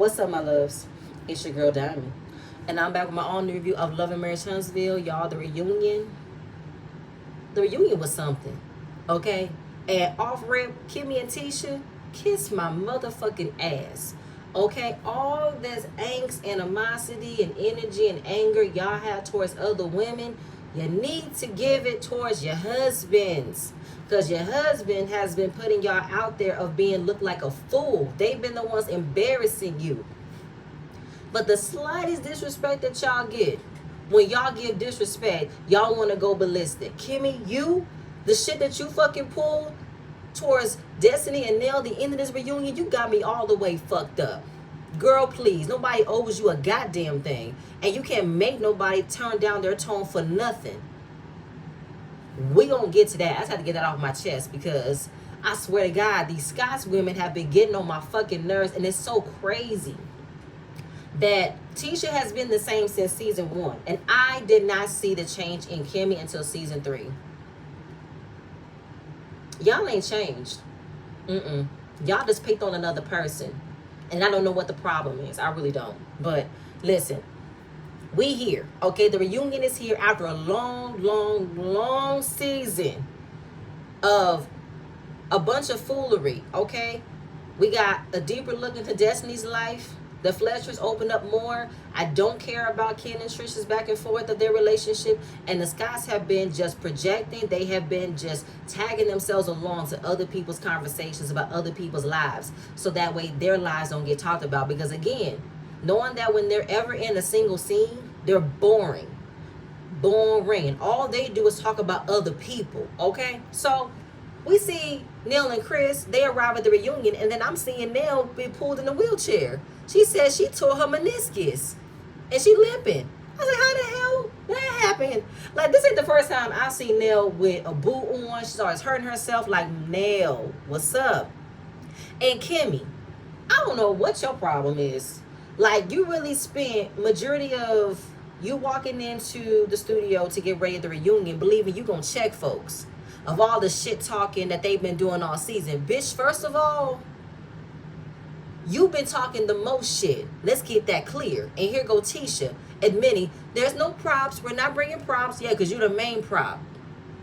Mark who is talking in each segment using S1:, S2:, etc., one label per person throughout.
S1: What's up, my loves? It's your girl Diamond, and I'm back with my own review of Love and Marriage Huntsville. Y'all, the reunion was something, okay? And off rip, Kimmy and Tisha, kiss my motherfucking ass, okay? All this angst, animosity, and energy and anger y'all have towards other women, you need to give it towards your husbands. Because your husband has been putting y'all out there of being looked like a fool. They've been the ones embarrassing you. But the slightest disrespect that y'all get, when y'all give disrespect, y'all want to go ballistic. Kimmy, the shit that you fucking pulled towards Destiny and Nell, the end of this reunion, you got me all the way fucked up. Girl, please, nobody owes you a goddamn thing. And you can't make nobody turn down their tone for nothing. We gonna get to that. I just had to get that off my chest because I swear to God, these Scots women have been getting on my fucking nerves, and it's so crazy that Tisha has been the same since season 1, and I did not see the change in Kimmie until season 3. Y'all ain't changed. Y'all just picked on another person, and I don't know what the problem is. I really don't. But listen. We here, okay? The reunion is here after a long season of a bunch of foolery, okay? We got a deeper look into Destiny's life. The Fletchers opened up more. I don't care about Ken and Trisha's back and forth of their relationship. And the Scots have been just projecting. They have been just tagging themselves along to other people's conversations about other people's lives. So that way their lives don't get talked about. Because again, knowing that when they're ever in a single scene, they're boring. And all they do is talk about other people, okay? So we see Nell and Chris, they arrive at the reunion, and then I'm seeing Nell be pulled in a wheelchair. She says she tore her meniscus, and she limping. I was like, how the hell that happened? Like, this ain't the first time I see Nell with a boot on. She starts hurting herself. Like, Nell, what's up? And Kimmie, I don't know what your problem is. Like, you really spent majority of you walking into the studio to get ready at the reunion believing you gonna check folks of all the shit talking that they've been doing all season. Bitch, first of all, you've been talking the most shit. Let's get that clear. And here go Tisha admitting there's no props. We're not bringing props. Yeah, because you're the main prop.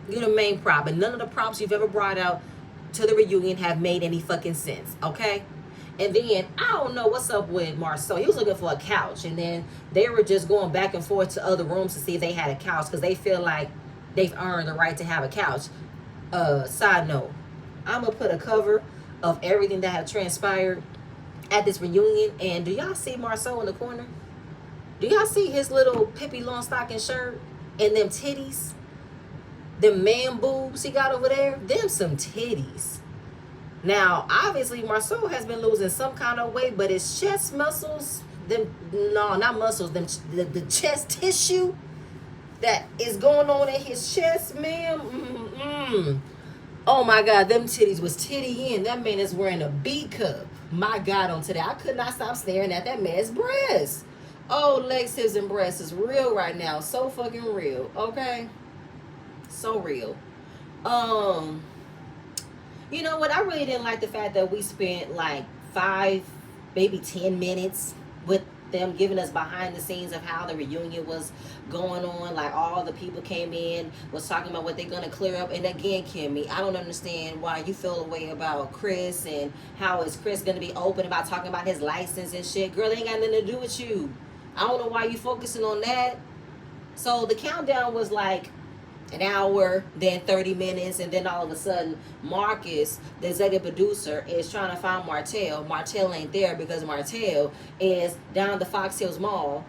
S1: You're the main prop. And none of the props you've ever brought out to the reunion have made any fucking sense, okay? And then, I don't know what's up with Marcel. He was looking for a couch. And then they were just going back and forth to other rooms to see if they had a couch. Because they feel like they've earned the right to have a couch. Side note. I'm going to put a cover of everything that have transpired at this reunion. And do y'all see Marcel in the corner? Do y'all see his little Pippi Longstocking shirt? And them titties? Them man boobs he got over there? Them some titties. Now, obviously, Marcel has been losing some kind of weight, but his chest muscles, the chest tissue that is going on in his chest, man. Oh, my God, them titties was titty in. That man is wearing a B cup. My God, on today. I could not stop staring at that man's breasts. Oh, legs, hips, and breasts is real right now. So fucking real, okay? So real. You know what? I really didn't like the fact that we spent like 5, maybe 10 minutes with them giving us behind the scenes of how the reunion was going on. Like, all the people came in, was talking about what they're going to clear up. And again, Kimmie, I don't understand why you feel a way about Chris and how is Chris going to be open about talking about his license and shit. Girl, it ain't got nothing to do with you. I don't know why you focusing on that. So the countdown was like an hour, then 30 minutes, and then all of a sudden, Marcus, the executive producer, is trying to find Martel. Martel ain't there because Martel is down at the Fox Hills Mall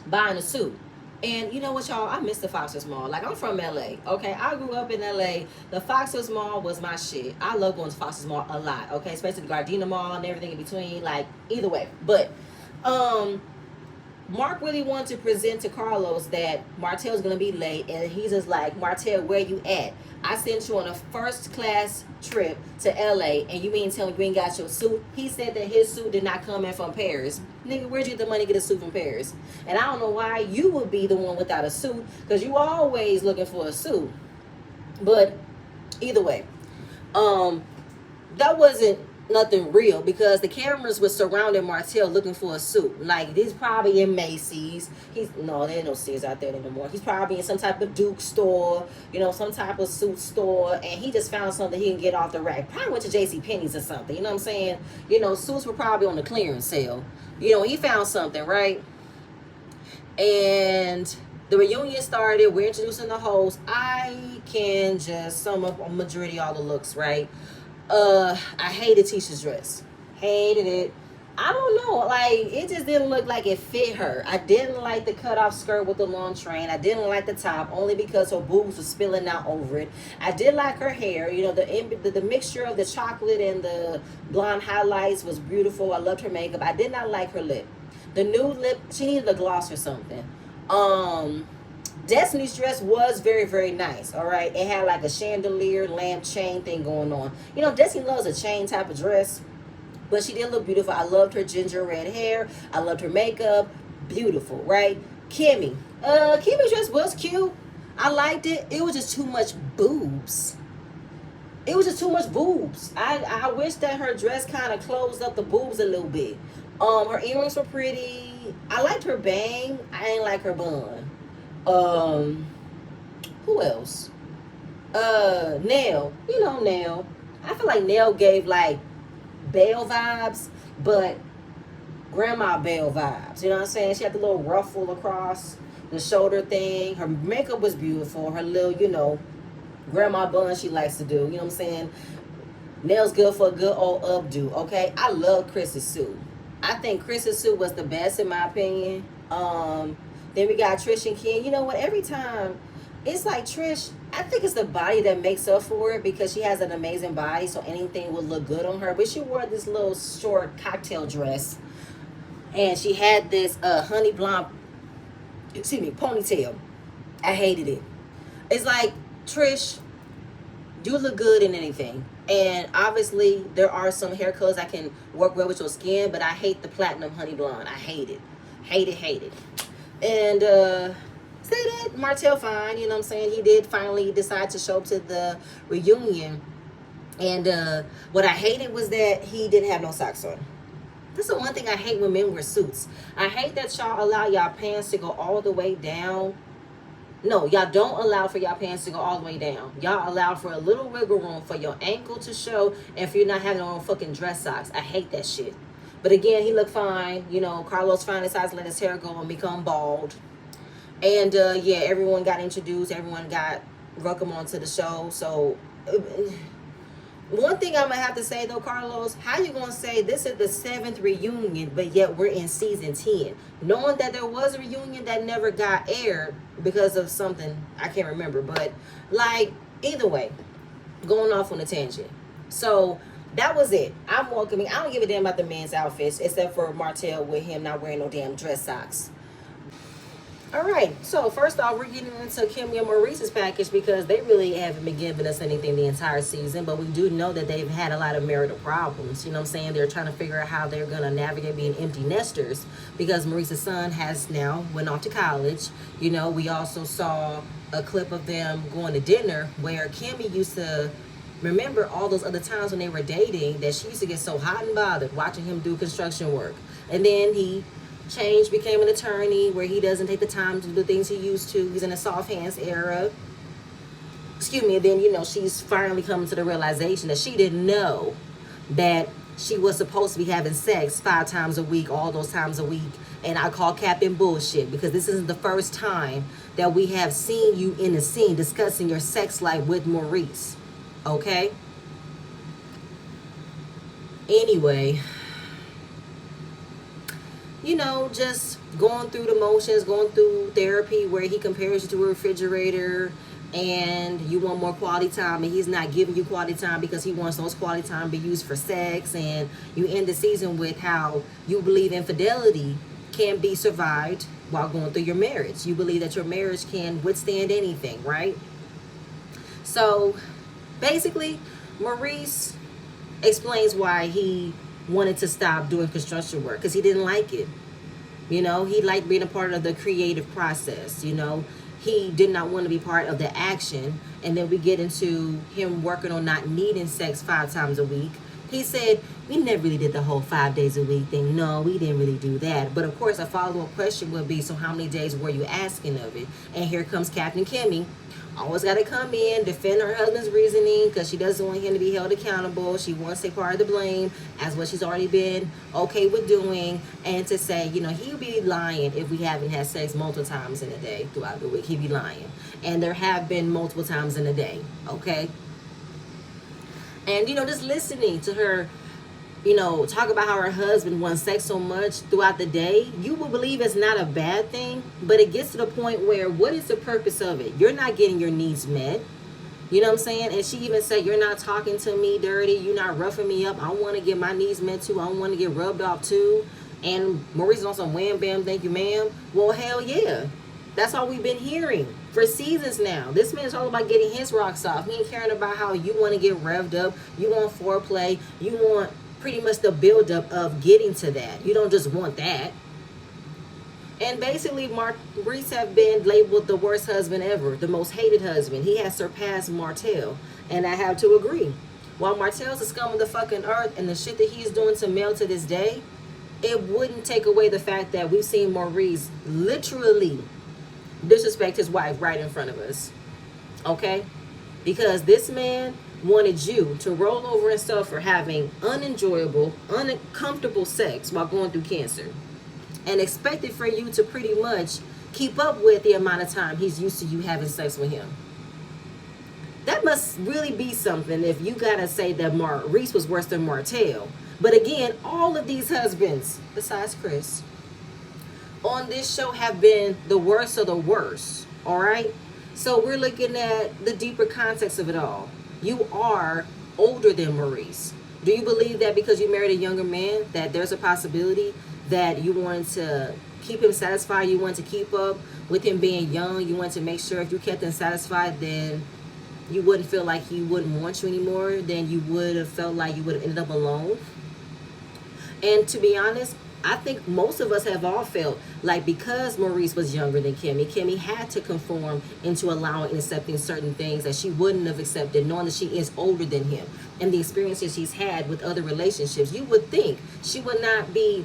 S1: buying a suit. And you know what, y'all? I miss the Fox Hills Mall. Like, I'm from LA, okay? I grew up in LA. The Fox Hills Mall was my shit. I love going to Fox Hills Mall a lot, okay? Especially the Gardena Mall and everything in between. Like, either way. But, Mark really wanted to present to Carlos that Martel's going to be late, and he's just like, Martel, where you at? I sent you on a first class trip to LA, and you mean tell me you ain't got your suit? He said that his suit did not come in from Paris. Nigga, where'd you get the money to get a suit from Paris? And I don't know why you would be the one without a suit, because you always looking for a suit. But either way, that wasn't nothing real, because the cameras were surrounding Martel looking for a suit. Like, he's probably in Macy's. There ain't no Sears out there anymore. He's probably in some type of Duke store, some type of suit store, and he just found something he can get off the rack. Probably went to J.C. Penney's or something. You know what I'm saying? Suits were probably on the clearance sale. He found something, right? And the reunion started. We're introducing the host. I can just sum up a majority of all the looks, right? I hated Tisha's dress. Hated it. I don't know. Like, it just didn't look like it fit her. I didn't like the cutoff skirt with the long train. I didn't like the top, only because her boobs were spilling out over it. I did like her hair. The mixture of the chocolate and the blonde highlights was beautiful. I loved her makeup. I did not like her lip. The nude lip, she needed a gloss or something. Destiny's dress was very, very nice. All right, it had like a chandelier lamp chain thing going on. Destiny loves a chain type of dress, but she did look beautiful. I loved her ginger red hair. I loved her makeup. Beautiful, right? Kimmie's dress was cute. I liked it. It was just too much boobs. I wish that her dress kind of closed up the boobs a little bit. Her earrings were pretty. I liked her bang. I didn't like her bun. Who else? Nell. Nell. I feel like Nell gave like Belle vibes, but Grandma Belle vibes. You know what I'm saying? She had the little ruffle across the shoulder thing. Her makeup was beautiful. Her little, grandma bun she likes to do. You know what I'm saying? Nell's good for a good old updo. Okay? I love Chris's suit. I think Chris's suit was the best in my opinion. Then we got Trish and Ken. You know what? Every time, it's like Trish, I think it's the body that makes up for it, because she has an amazing body, so anything would look good on her. But she wore this little short cocktail dress, and she had this honey blonde, ponytail. I hated it. It's like, Trish, you look good in anything. And obviously, there are some hair colors that can work well with your skin, but I hate the platinum honey blonde. I hate it. Hate it. And say that Martel fine, you know what I'm saying? He did finally decide to show up to the reunion. And what I hated was that he didn't have no socks on. That's the one thing I hate when men wear suits. I hate that y'all allow y'all pants to go all the way down. No, y'all don't allow for y'all pants to go all the way down. Y'all allow for a little wiggle room for your ankle to show, and for you not having on fucking dress socks. I hate that shit. But again, he looked fine. Carlos finally decided to let his hair go and become bald. And everyone got introduced. Everyone got welcome onto the show. So one thing I'm going to have to say, though, Carlos, how you going to say this is the 7th reunion, but yet we're in season 10? Knowing that there was a reunion that never got aired because of something, I can't remember. But, either way, going off on a tangent. So that was it. I'm welcoming. I don't give a damn about the men's outfits, except for Martel with him not wearing no damn dress socks. All right, so first off, we're getting into Kimmy and Maurice's package, because they really haven't been giving us anything the entire season, but we do know that they've had a lot of marital problems. You know what I'm saying? They're trying to figure out how they're going to navigate being empty nesters, because Maurice's son has now went off to college. We also saw a clip of them going to dinner where Kimmie used to remember all those other times when they were dating that she used to get so hot and bothered watching him do construction work. And then he changed, became an attorney where he doesn't take the time to do the things he used to. He's in a soft hands era. And then, she's finally coming to the realization that she didn't know that she was supposed to be having sex 5 times a week, all those times a week. And I call Captain bullshit, because this isn't the first time that we have seen you in a scene discussing your sex life with Maurice. Okay? Anyway, just going through the motions, going through therapy where he compares you to a refrigerator and you want more quality time, and he's not giving you quality time because he wants those quality time to be used for sex. And you end the season with how you believe infidelity can be survived while going through your marriage. You believe that your marriage can withstand anything, right? So basically, Maurice explains why he wanted to stop doing construction work, because he didn't like it. He liked being a part of the creative process. He did not want to be part of the action. And then we get into him working on not needing sex 5 times a week. He said, we never really did the whole 5 days a week thing. No, we didn't really do that. But of course, a follow-up question would be, so how many days were you asking of it? And here comes Captain Kimmie. Always got to come in, defend her husband's reasoning because she doesn't want him to be held accountable. She wants to take part of the blame, as what she's already been okay with doing. And to say, he'll be lying if we haven't had sex multiple times in a day throughout the week. He'd be lying. And there have been multiple times in a day, okay? And, just listening to her, talk about how her husband wants sex so much throughout the day, you will believe it's not a bad thing. But it gets to the point where, what is the purpose of it? You're not getting your needs met. You know what I'm saying? And she even said, you're not talking to me dirty. You're not roughing me up. I want to get my needs met too. I want to get rubbed off too. And Maurice is on some wham bam, thank you ma'am. Well, hell yeah. That's all we've been hearing for seasons now. This man's all about getting his rocks off. He ain't caring about how you want to get revved up. You want foreplay. You want pretty much the buildup of getting to that. You don't just want that. And basically, Maurice have been labeled the worst husband ever, the most hated husband. He has surpassed Martel, and I have to agree. While Martel's the scum of the fucking earth, and the shit that he's doing to Mel to this day, it wouldn't take away the fact that we've seen Maurice literally disrespect his wife right in front of us. Okay? Because this man wanted you to roll over and suffer having unenjoyable, uncomfortable sex while going through cancer, and expected for you to pretty much keep up with the amount of time he's used to you having sex with him. That must really be something if you gotta say that Maurice was worse than Martel. But again, all of these husbands, besides Chris, on this show have been the worst of the worst. All right? So we're looking at the deeper context of it all. You are older than Maurice. Do you believe that because you married a younger man that there's a possibility that you wanted to keep him satisfied, you wanted to keep up with him being young, you wanted to make sure if you kept him satisfied, then you wouldn't feel like he wouldn't want you anymore, then you would have felt like you would have ended up alone? And to be honest, I think most of us have all felt like because Maurice was younger than Kimmie had to conform into allowing and accepting certain things that she wouldn't have accepted, knowing that she is older than him. And the experiences she's had with other relationships, you would think she would not be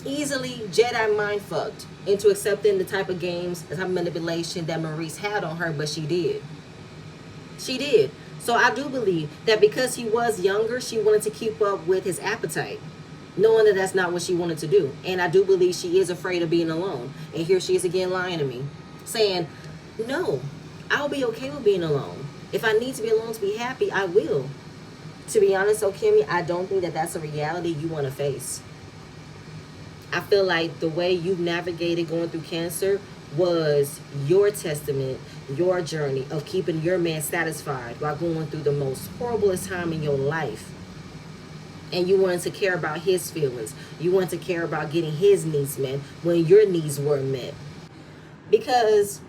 S1: easily Jedi mind fucked into accepting the type of games, the type of manipulation that Maurice had on her, but she did. She did. So I do believe that because he was younger, she wanted to keep up with his appetite, knowing that that's not what she wanted to do. And I do believe she is afraid of being alone. And here she is again lying to me, saying, no, I'll be okay with being alone. If I need to be alone to be happy, I will. To be honest, Kimmie, I don't think that that's a reality you want to face. I feel like the way you've navigated going through cancer was your testament, your journey of keeping your man satisfied while going through the most horriblest time in your life. And you wanted to care about his feelings. You wanted to care about getting his needs met when your needs weren't met. Because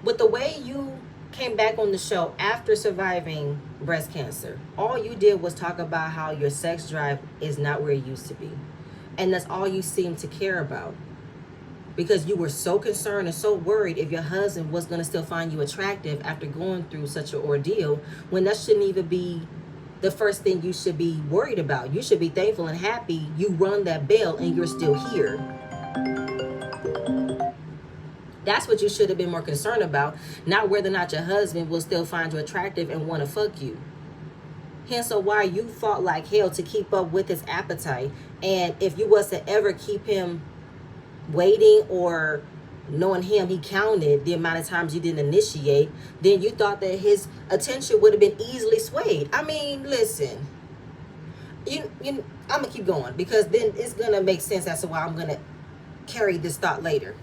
S1: with the way you came back on the show after surviving breast cancer, all you did was talk about how your sex drive is not where it used to be. And that's all you seemed to care about. Because you were so concerned and so worried if your husband was going to still find you attractive after going through such an ordeal, when that shouldn't even be the first thing you should be worried about. You should be thankful and happy you rung that bell and you're still here. That's what you should have been more concerned about, not whether or not your husband will still find you attractive and want to fuck you. Hence why you fought like hell to keep up with his appetite. And if you was to ever keep him waiting, or knowing him, he counted the amount of times you didn't initiate, then you thought that his attention would have been easily swayed. I mean, listen, I'm gonna keep going because then it's gonna make sense as to why I'm gonna carry this thought later.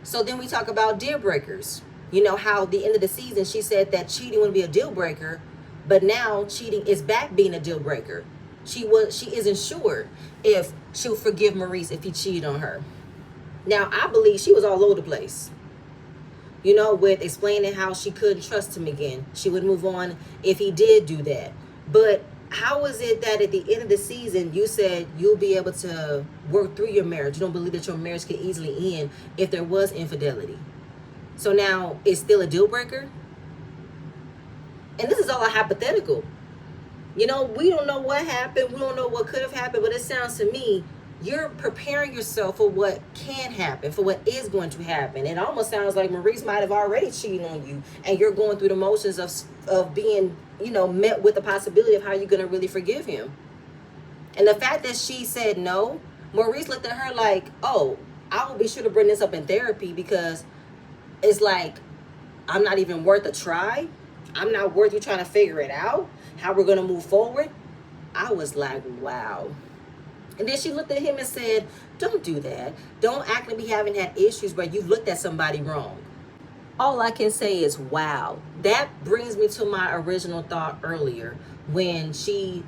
S1: So then we talk about deal breakers. You know how at the end of the season she said that cheating would be a deal breaker, but now cheating is back being a deal breaker. She isn't sure if she'll forgive Maurice if he cheated on her. Now, I believe she was all over the place, with explaining how she couldn't trust him again. She would move on if he did do that. But how is it that at the end of the season, you said you'll be able to work through your marriage? You don't believe that your marriage could easily end if there was infidelity. So now it's still a deal breaker? And this is all a hypothetical. You know, we don't know what happened. We don't know what could have happened, but it sounds to me you're preparing yourself for what can happen, for what is going to happen. It almost sounds like Maurice might have already cheated on you, and you're going through the motions of being, you know, met with the possibility of how you're going to really forgive him. And the fact that she said no, Maurice looked at her like, oh, I will be sure to bring this up in therapy, because it's like, I'm not even worth a try. I'm not worth you trying to figure it out, how we're going to move forward. I was like, wow. And then she looked at him and said, don't do that. Don't act like we haven't had issues where you've looked at somebody wrong. All I can say is, wow. That brings me to my original thought earlier when she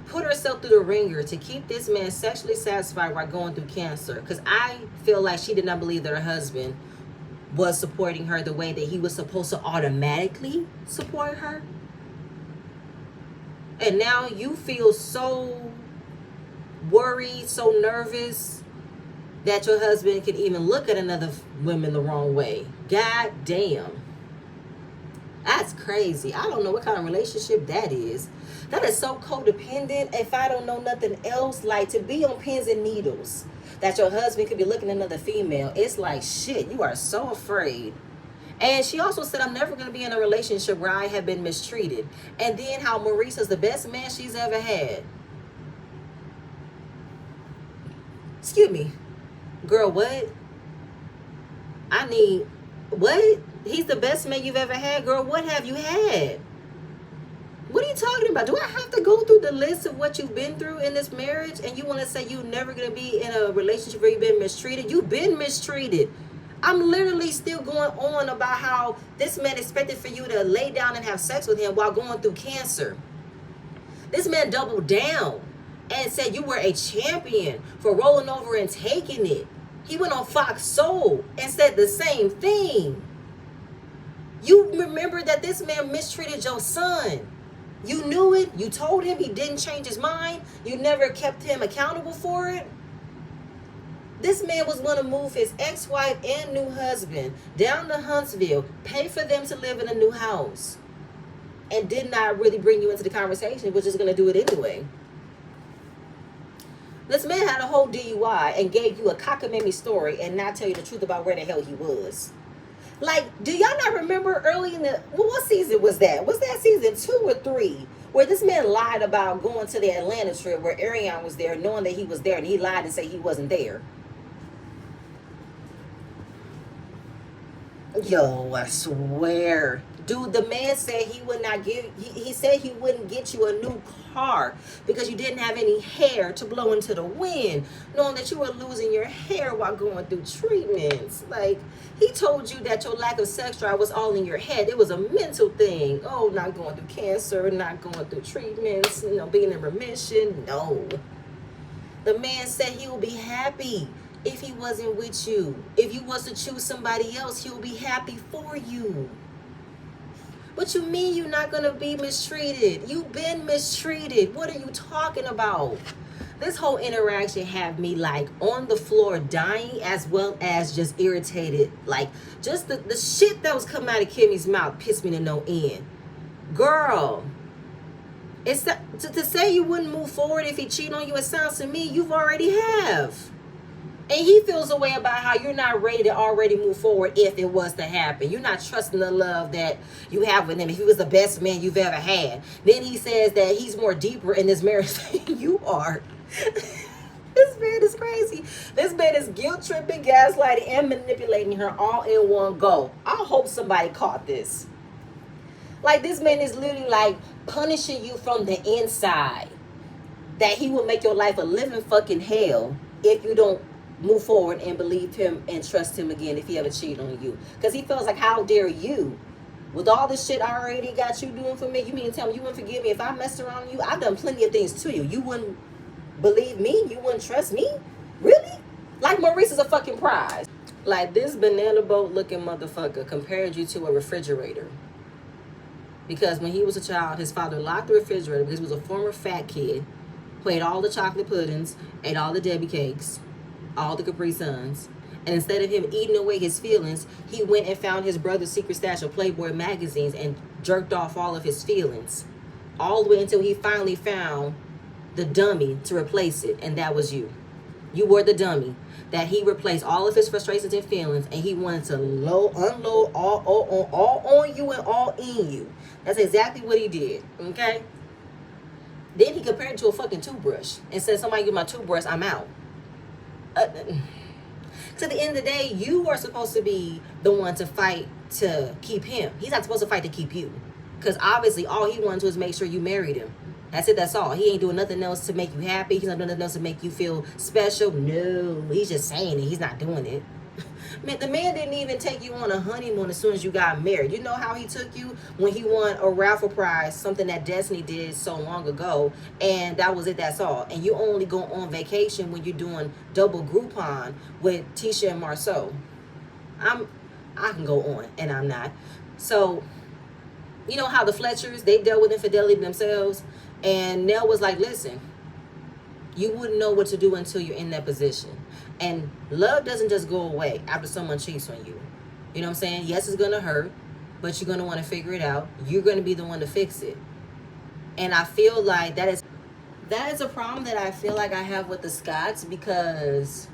S1: put herself through the ringer to keep this man sexually satisfied while going through cancer. Because I feel like she did not believe that her husband was supporting her the way that he was supposed to automatically support her. And now you feel so worried, so nervous that your husband can even look at another woman the wrong way. God damn. That's crazy. I don't know what kind of relationship that is. That is so codependent. If I don't know nothing else, like to be on pins and needles, that your husband could be looking at another female. It's like, shit, you are so afraid. And she also said, I'm never going to be in a relationship where I have been mistreated. And then how Maurice is the best man she's ever had. Excuse me. Girl, what? What? He's the best man you've ever had? Girl, what have you had? What are you talking about? Do I have to go through the list of what you've been through in this marriage, and you want to say you're never going to be in a relationship where you've been mistreated? You've been mistreated. I'm literally still going on about how this man expected for you to lay down and have sex with him while going through cancer. This man doubled down and said you were a champion for rolling over and taking it. He went on Fox Soul and said the same thing. You remember that this man mistreated your son. You knew it. You told him. He didn't change his mind. You never kept him accountable for it. This man was going to move his ex-wife and new husband down to Huntsville, pay for them to live in a new house, and did not really bring you into the conversation, was just going to do it anyway. This man had a whole DUI and gave you a cockamamie story and not tell you the truth about where the hell he was. Like, do y'all not remember early in the, well, what season was that? Was that season 2 or 3? Where this man lied about going to the Atlanta trip where Ariane was there, knowing that he was there, and he lied and said he wasn't there. Yo, I swear. Dude, the man said he would not give, he said he wouldn't get you a new car because you didn't have any hair to blow into the wind, knowing that you were losing your hair while going through treatments. Like, he told you that your lack of sex drive was all in your head. It was a mental thing. Oh, not going through cancer, not going through treatments, you know, being in remission. No. The man said he will be happy if he wasn't with you. If you was to choose somebody else, he'll be happy for you. What you mean you're not going to be mistreated? You've been mistreated. What are you talking about? This whole interaction had me like on the floor dying, as well as just irritated. Like, just the shit that was coming out of Kimmie's mouth pissed me to no end. Girl, it's to say you wouldn't move forward if he cheated on you, it sounds to me you've already have. And he feels a way about how you're not ready to already move forward if it was to happen. You're not trusting the love that you have with him. If he was the best man you've ever had. Then he says that he's more deeper in this marriage than you are. This man is crazy. This man is guilt-tripping, gaslighting, and manipulating her all in one go. I hope somebody caught this. Like, this man is literally like punishing you from the inside. That he will make your life a living fucking hell if you don't move forward and believe him and trust him again if he ever cheated on you. Because he feels like, how dare you? With all this shit I already got you doing for me, you mean to tell me you wouldn't forgive me if I messed around you? I've done plenty of things to you. You wouldn't believe me? You wouldn't trust me? Really? Like Maurice is a fucking prize. Like, this banana boat looking motherfucker compared you to a refrigerator. Because when he was a child, his father locked the refrigerator because he was a former fat kid who ate all the chocolate puddings, ate all the Debbie cakes, all the Capri Suns, and instead of him eating away his feelings, he went and found his brother's secret stash of Playboy magazines and jerked off all of his feelings all the way until he finally found the dummy to replace it, and that was you. You were the dummy that he replaced all of his frustrations and feelings, and he wanted to unload all on you and all in you. That's exactly what he did. Okay. Then he compared it to a fucking toothbrush and said, "Somebody give my toothbrush, I'm out." So at the end of the day, you are supposed to be the one to fight to keep him. He's not supposed to fight to keep you, because obviously all he wanted to is make sure you married him. That's it. That's all. He ain't doing nothing else to make you happy. He's not doing nothing else to make you feel special. No, he's just saying it. He's not doing it. Man, the man didn't even take you on a honeymoon as soon as you got married. You know how he took you when he won a raffle prize, something that Destiny did so long ago, and that was it. That's all. And you only go on vacation when you're doing double Groupon with Tisha and Marcel. I can go on, and I'm not. So, you know how the Fletchers, they dealt with infidelity themselves, and Nell was like, "Listen, you wouldn't know what to do until you're in that position." And love doesn't just go away after someone cheats on you. You know what I'm saying? Yes, it's going to hurt, but you're going to want to figure it out. You're going to be the one to fix it. And I feel like that is a problem that I feel like I have with the Scotts, because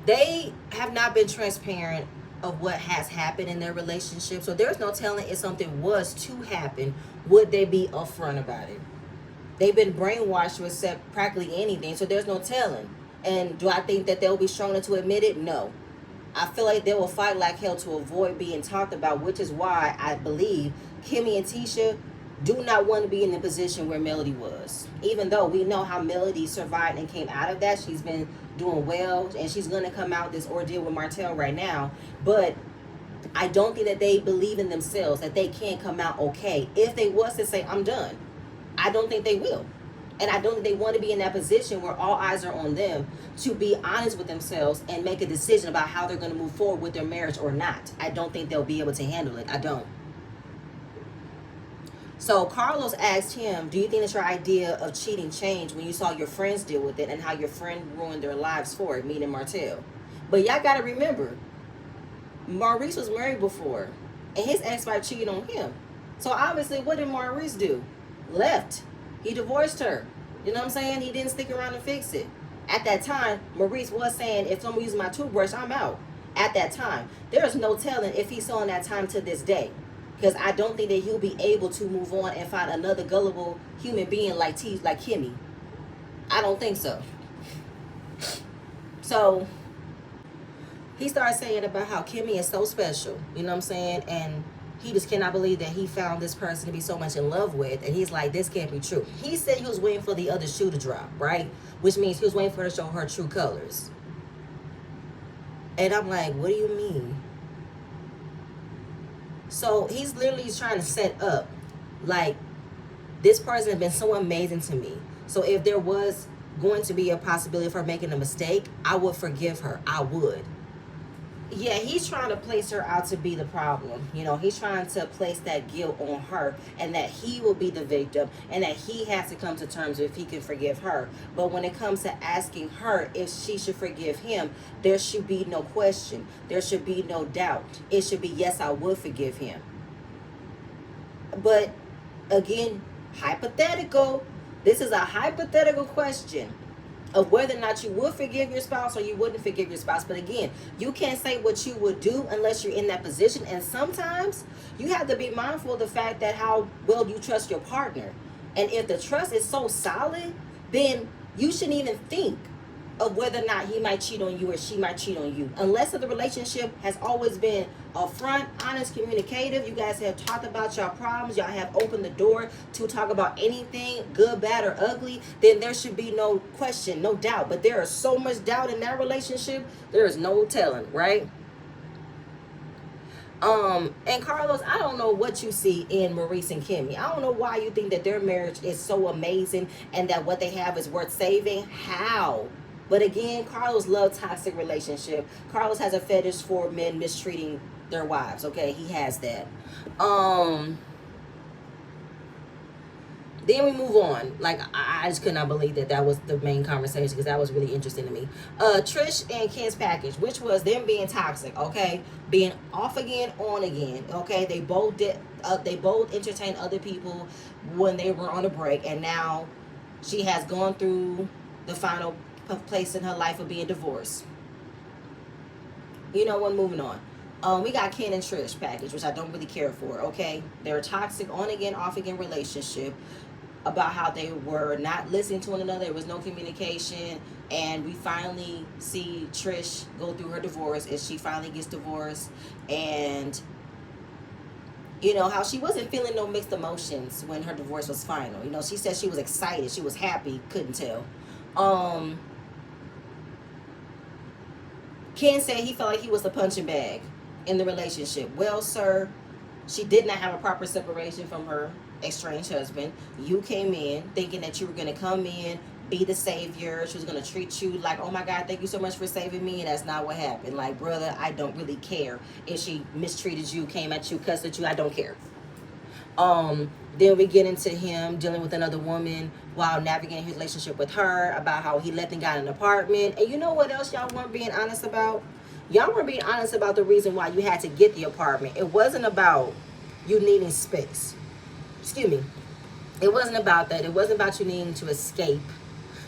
S1: they have not been transparent of what has happened in their relationship. So there's no telling if something was to happen, would they be upfront about it? They've been brainwashed to accept practically anything, so there's no telling. And do I think that they'll be strong enough to admit it? No. I feel like they will fight like hell to avoid being talked about, which is why I believe Kimmie and Tisha do not want to be in the position where Melody was. Even though we know how Melody survived and came out of that. She's been doing well, and she's going to come out this ordeal with Martel right now. But I don't think that they believe in themselves, that they can come out okay. If they was to say, "I'm done," I don't think they will. And I don't think they want to be in that position where all eyes are on them to be honest with themselves and make a decision about how they're going to move forward with their marriage or not. I don't think they'll be able to handle it. I don't. So Carlos asked him, "Do you think that your idea of cheating changed when you saw your friends deal with it and how your friend ruined their lives for it," meaning Martel? But y'all got to remember, Maurice was married before, and his ex-wife cheated on him. So obviously, what did Maurice do? Left. He divorced her. You know what I'm saying? He didn't stick around and fix it. At that time, Maurice was saying, "If someone uses my toothbrush, I'm out." At that time, there is no telling if he's still in that time to this day, because I don't think that he'll be able to move on and find another gullible human being like Kimmie. I don't think so. So he started saying about how Kimmie is so special. You know what I'm saying? And he just cannot believe that he found this person to be so much in love with. And he's like, "This can't be true." He said he was waiting for the other shoe to drop, right? Which means he was waiting for her to show her true colors. And I'm like, what do you mean? So he's literally trying to set up, like, this person has been so amazing to me. So if there was going to be a possibility of her making a mistake, I would forgive her. I would. Yeah, he's trying to place her out to be the problem. You know, he's trying to place that guilt on her, and that he will be the victim, and that he has to come to terms with if he can forgive her. But when it comes to asking her if she should forgive him, there should be no question. There should be no doubt. It should be, yes, I would forgive him. But again, hypothetical. This is a hypothetical question of whether or not you would forgive your spouse or you wouldn't forgive your spouse. But again, you can't say what you would do unless you're in that position. And sometimes you have to be mindful of the fact that how well you trust your partner. And if the trust is so solid, then you shouldn't even think of whether or not he might cheat on you or she might cheat on you. Unless the relationship has always been upfront, honest, communicative. You guys have talked about your problems. Y'all have opened the door to talk about anything, good, bad, or ugly. Then there should be no question, no doubt. But there is so much doubt in that relationship, there is no telling, right? And Carlos, I don't know what you see in Maurice and Kimmie. I don't know why you think that their marriage is so amazing and that what they have is worth saving. How? But again, Carlos loves toxic relationship. Carlos has a fetish for men mistreating their wives. Okay, he has that. Then Then we move on. Like, I just could not believe that that was the main conversation, because that was really interesting to me. Trish and Ken's package, which was them being toxic, okay? Being off again, on again, okay? They both did. They both entertained other people when they were on a break, and now she has gone through the final place in her life of being divorced. You know what? Moving on. We got Ken and Trish package, which I don't really care for. Okay, they're a toxic on again, off again relationship, about how they were not listening to one another. There was no communication, and we finally see Trish go through her divorce, and she finally gets divorced, and you know how she wasn't feeling no mixed emotions when her divorce was final. You know, she said she was excited, she was happy, couldn't tell. Ken said he felt like he was the punching bag in the relationship. Well, sir, she did not have a proper separation from her estranged husband. You came in thinking that you were going to come in, be the savior. She was going to treat you like, oh my God, thank you so much for saving me. And that's not what happened. Like, brother, I don't really care if she mistreated you, came at you, cussed at you. I don't care. Then we get into him dealing with another woman while navigating his relationship with her, about how he left and got an apartment. And you know what else y'all weren't being honest about? Y'all weren't being honest about the reason why you had to get the apartment. It wasn't about you needing space. Excuse me. It wasn't about that. It wasn't about you needing to escape.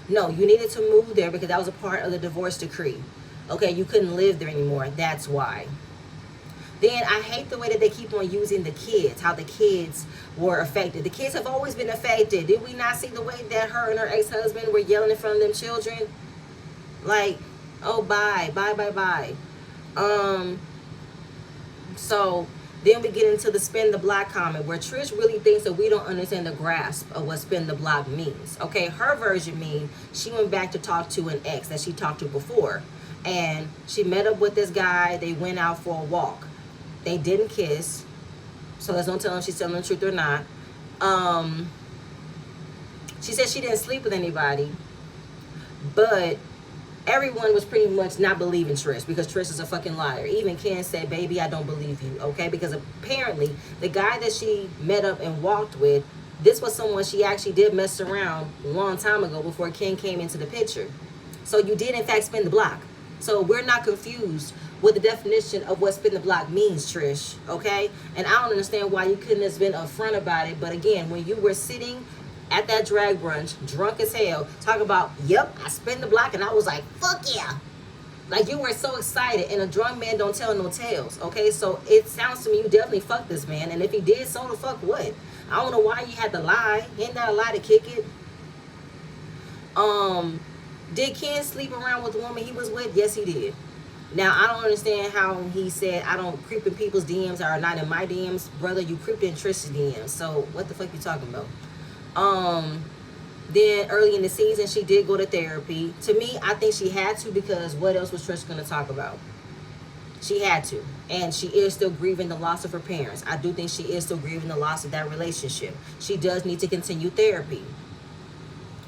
S1: No, you needed to move there because that was a part of the divorce decree. Okay, you couldn't live there anymore. That's why. Then I hate the way that they keep on using the kids, how the kids were affected. The kids have always been affected. Did we not see the way that her and her ex-husband were yelling in front of them children? Like, oh, bye. So then we get into the spin the block comment, where Trish really thinks that we don't understand the grasp of what spin the block means. Okay, her version means she went back to talk to an ex that she talked to before. And she met up with this guy. They went out for a walk. They didn't kiss. So let's don't tell if she's telling the truth or not. She said she didn't sleep with anybody. But everyone was pretty much not believing Trish, because Trish is a fucking liar. Even Ken said, baby, I don't believe you, okay? Because apparently the guy that she met up and walked with, this was someone she actually did mess around a long time ago before Ken came into the picture. So you did, in fact, spin the block. So we're not confused with the definition of what spin the block means, Trish, okay? And I don't understand why you couldn't have been upfront about it. But again, when you were sitting at that drag brunch, drunk as hell, talk about, yep, I spin the block, and I was like, fuck yeah. Like, you were so excited, and a drunk man don't tell no tales, okay? So it sounds to me you definitely fucked this man, and if he did, so the fuck what? I don't know why you had to lie. Ain't that a lie to kick it? Did Ken sleep around with the woman he was with? Yes, he did. Now, I don't understand how he said, I don't creep in people's DMs or not in my DMs. Brother, you creeped in Trish's DMs. So what the fuck you talking about? Then early in the season, she did go to therapy. To me, I think she had to, because what else was Trish going to talk about? She had to. And she is still grieving the loss of her parents. I do think she is still grieving the loss of that relationship. She does need to continue therapy.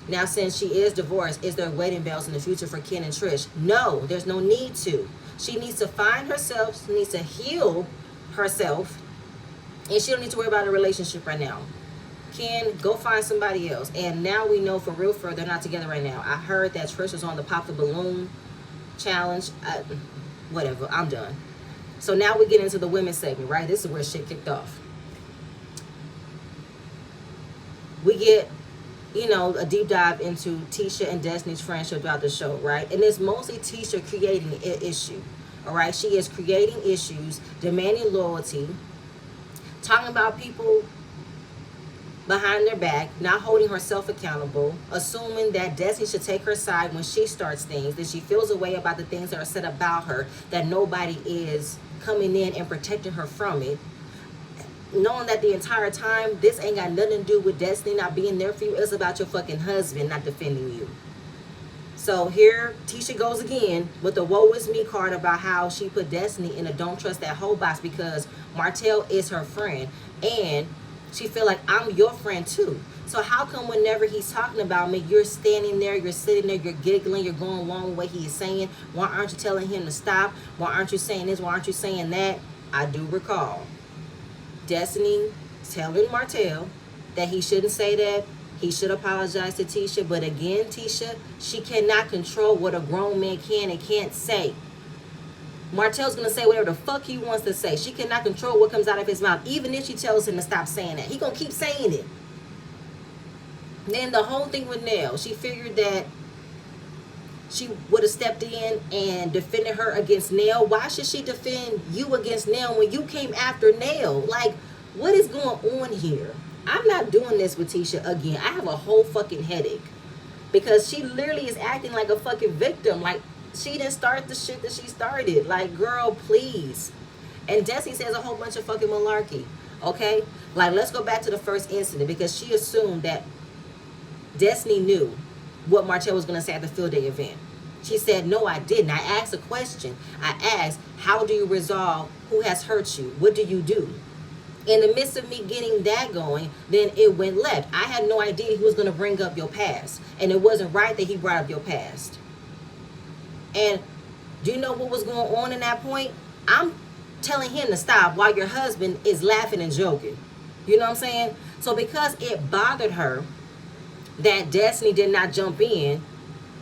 S1: Now, since she is divorced, is there wedding bells in the future for Ken and Trish? No, there's no need to. She needs to find herself. She needs to heal herself. And she don't need to worry about a relationship right now. Ken, go find somebody else. And now we know for real, they're not together right now. I heard that Trish was on the Pop the Balloon challenge. Whatever, I'm done. So now we get into the women's segment, right? This is where shit kicked off. We get, you know, a deep dive into Tisha and Destiny's friendship throughout the show, right? And it's mostly Tisha creating an issue, all right? She is creating issues, demanding loyalty, talking about people behind their back, not holding herself accountable, assuming that Destiny should take her side when she starts things, that she feels a way about the things that are said about her, that nobody is coming in and protecting her from it. Knowing that the entire time, this ain't got nothing to do with Destiny not being there for you. It's about your fucking husband not defending you. So here, Tisha goes again with the woe is me card about how she put Destiny in a don't trust that whole box because Martel is her friend. And she feel like I'm your friend too. So how come whenever he's talking about me, you're standing there, you're sitting there, you're giggling, you're going along with what he is saying? Why aren't you telling him to stop? Why aren't you saying this? Why aren't you saying that? I do recall Destiny telling Martel that he shouldn't say that He should apologize to Tisha. But again, Tisha, she cannot control what a grown man can and can't say. Martel's going to say whatever the fuck he wants to say. She cannot control what comes out of his mouth. Even if she tells him to stop saying that, he going to keep saying it. Then the whole thing with Nell, she figured that she would have stepped in and defended her against Nell. Why should she defend you against Nell when you came after Nell? Like, what is going on here? I'm not doing this with Tisha again. I have a whole fucking headache. Because she literally is acting like a fucking victim. Like, she didn't start the shit that she started. Like, girl, please. And Destiny says a whole bunch of fucking malarkey. Okay? Like, let's go back to the first incident. Because she assumed that Destiny knew what Martel was going to say at the field day event. She said, no, I didn't. I asked a question. I asked, how do you resolve who has hurt you? What do you do? In the midst of me getting that going, then it went left. I had no idea he was going to bring up your past. And it wasn't right that he brought up your past. And do you know what was going on in that point? I'm telling him to stop while your husband is laughing and joking. You know what I'm saying? So because it bothered her that Destiny did not jump in,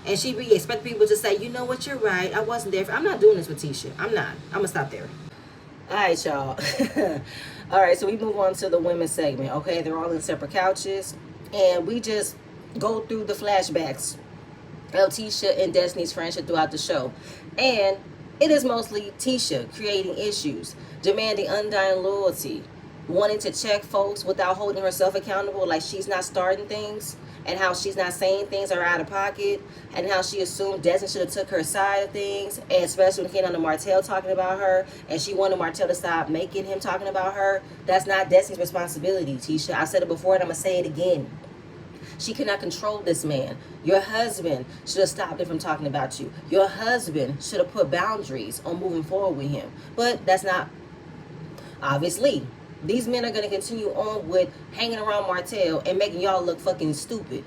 S1: and she be expecting people to say, you know what, you're right, I wasn't there. I'm not doing this with Tisha. I'm not. I'm going to stop there. All right, y'all. All right, so we move on to the women's segment. Okay, they're all in separate couches. And we just go through the flashbacks of Tisha and Destiny's friendship throughout the show. And it is mostly Tisha creating issues, demanding undying loyalty, wanting to check folks without holding herself accountable, like she's not starting things, and how she's not saying things are out of pocket, and how she assumed Destiny should have took her side of things, and especially when it came down to Martel talking about her, and she wanted Martel to stop making him talking about her. That's not Destiny's responsibility, Tisha. I said it before and I'm going to say it again. She cannot control this man. Your husband should have stopped him from talking about you. Your husband should have put boundaries on moving forward with him. But that's not, obviously. These men are going to continue on with hanging around Martel and making y'all look fucking stupid.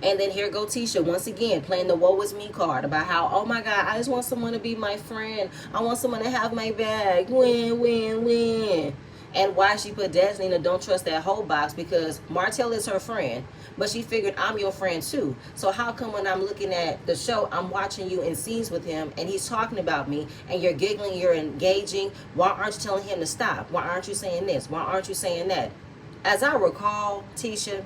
S1: And then here go Tisha once again playing the woe is me card about how, oh my God, I just want someone to be my friend. I want someone to have my back. Win, win, win. And why she put Destiny in the don't trust that whole box, because Martel is her friend, but she figured I'm your friend too. So how come when I'm looking at the show, I'm watching you in scenes with him and he's talking about me and you're giggling, you're engaging. Why aren't you telling him to stop? Why aren't you saying this? Why aren't you saying that? As I recall, Tisha,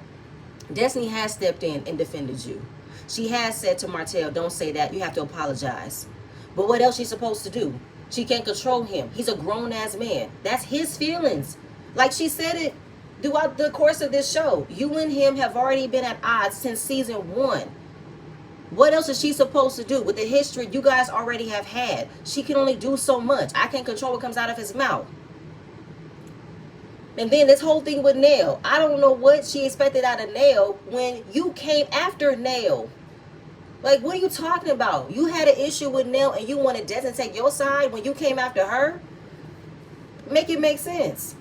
S1: Destiny has stepped in and defended you. She has said to Martel, don't say that. You have to apologize. But what else is she supposed to do? She can't control him. He's a grown-ass man. That's his feelings. Like she said it throughout the course of this show. You and him have already been at odds since season 1. What else is she supposed to do with the history you guys already have had? She can only do so much. I can't control what comes out of his mouth. And then this whole thing with Nell. I don't know what she expected out of Nell when you came after Nell. Like, what are you talking about? You had an issue with Nell and you wanted Des to take your side when you came after her? Make it make sense.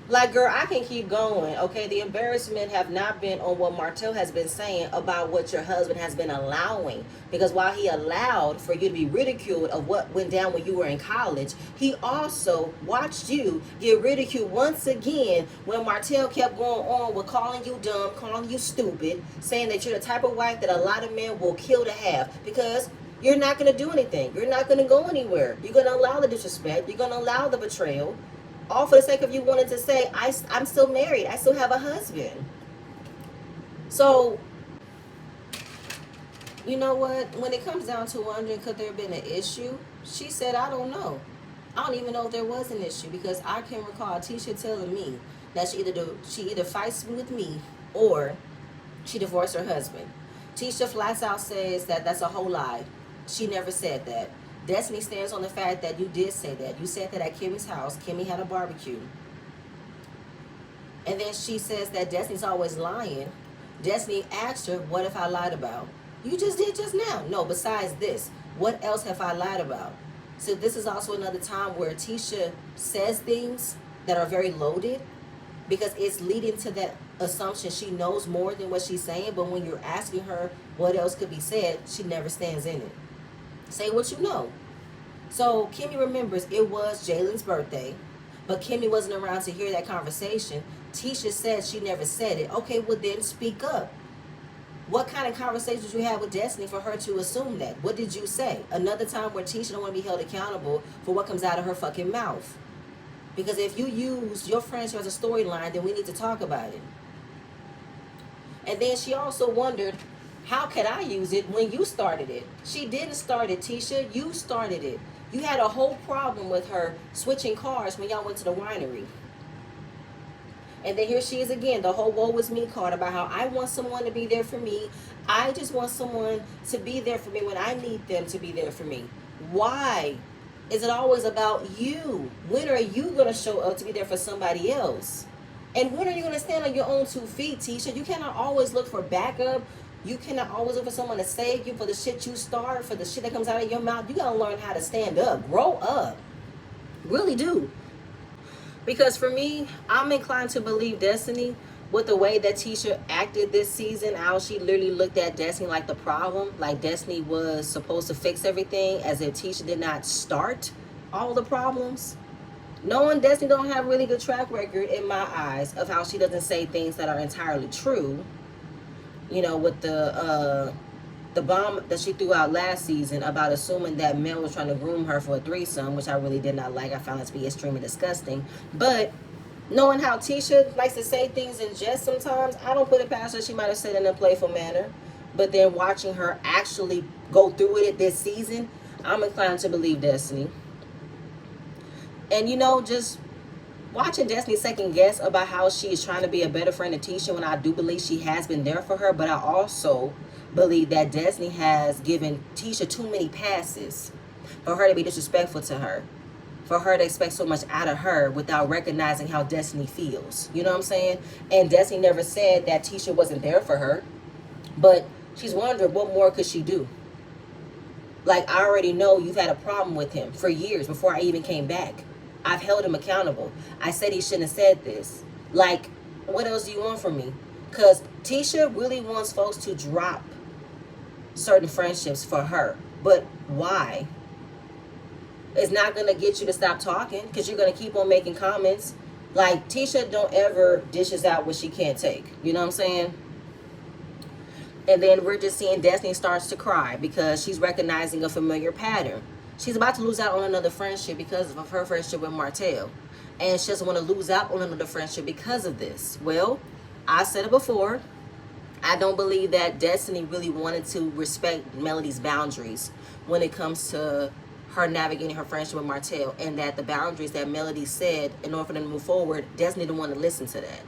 S1: Like, girl, I can keep going, okay? The embarrassment have not been on what Martel has been saying about what your husband has been allowing. Because while he allowed for you to be ridiculed of what went down when you were in college, he also watched you get ridiculed once again when Martel kept going on with calling you dumb, calling you stupid, saying that you're the type of wife that a lot of men will kill to have because you're not going to do anything. You're not going to go anywhere. You're going to allow the disrespect. You're going to allow the betrayal. All for the sake of you wanting to say, I'm still married. I still have a husband. So, you know what? When it comes down to wondering, could there have been an issue? She said, I don't know. I don't even know if there was an issue because I can recall Tisha telling me that she either fights with me or she divorced her husband. Tisha flats out says that that's a whole lie. She never said that. Destiny stands on the fact that you did say that. You said that at Kimmie's house. Kimmie had a barbecue. And then she says that Destiny's always lying. Destiny asked her, what if I lied about? You just did just now. No, besides this, what else have I lied about? So this is also another time where Tisha says things that are very loaded because it's leading to that assumption she knows more than what she's saying. But when you're asking her what else could be said, she never stands in it. Say what you know. So Kimmie remembers it was Jalen's birthday, but Kimmie wasn't around to hear that conversation. Tisha said she never said it. Okay, well then speak up. What kind of conversations you had with Destiny for her to assume that? What did you say? Another time where Tisha don't want to be held accountable for what comes out of her fucking mouth. Because if you use your friendship as a storyline, then we need to talk about it. And then she also wondered, how could I use it when you started it? She didn't start it, Tisha. You started it. You had a whole problem with her switching cars when y'all went to the winery. And then here she is again, the whole woe is me card about how I want someone to be there for me. I just want someone to be there for me when I need them to be there for me. Why is it always about you? When are you going to show up to be there for somebody else? And when are you going to stand on your own 2 feet, Tisha? You cannot always look for backup. You cannot always look for someone to save you for the shit you start, for the shit that comes out of your mouth. You got to learn how to stand up. Grow up. Really do. Because for me, I'm inclined to believe Destiny with the way that Tisha acted this season, how she literally looked at Destiny like the problem, like Destiny was supposed to fix everything, as if Tisha did not start all the problems. Knowing Destiny don't have a really good track record in my eyes of how she doesn't say things that are entirely true. You know, with the bomb that she threw out last season about assuming that Mel was trying to groom her for a threesome, which I really did not like. I found it to be extremely disgusting. But knowing how Tisha likes to say things in jest sometimes, I don't put it past her. She might have said it in a playful manner. But then watching her actually go through it this season, I'm inclined to believe Destiny. And, you know, just watching Destiny second guess about how she is trying to be a better friend to Tisha, when I do believe she has been there for her. But I also believe that Destiny has given Tisha too many passes for her to be disrespectful to her, for her to expect so much out of her without recognizing how Destiny feels. You know what I'm saying? And Destiny never said that Tisha wasn't there for her, but she's wondering what more could she do. Like, I already know you've had a problem with him for years before I even came back. I've held him accountable. I said he shouldn't have said this. Like, what else do you want from me? Because Tisha really wants folks to drop certain friendships for her. But why? It's not going to get you to stop talking, because you're going to keep on making comments. Like, Tisha don't ever dishes out what she can't take. You know what I'm saying? And then we're just seeing Destiny starts to cry because she's recognizing a familiar pattern. She's about to lose out on another friendship because of her friendship with Martel. And she doesn't want to lose out on another friendship because of this. Well, I said it before. I don't believe that Destiny really wanted to respect Melody's boundaries when it comes to her navigating her friendship with Martel, and that the boundaries that Melody said in order for them to move forward, Destiny didn't want to listen to that.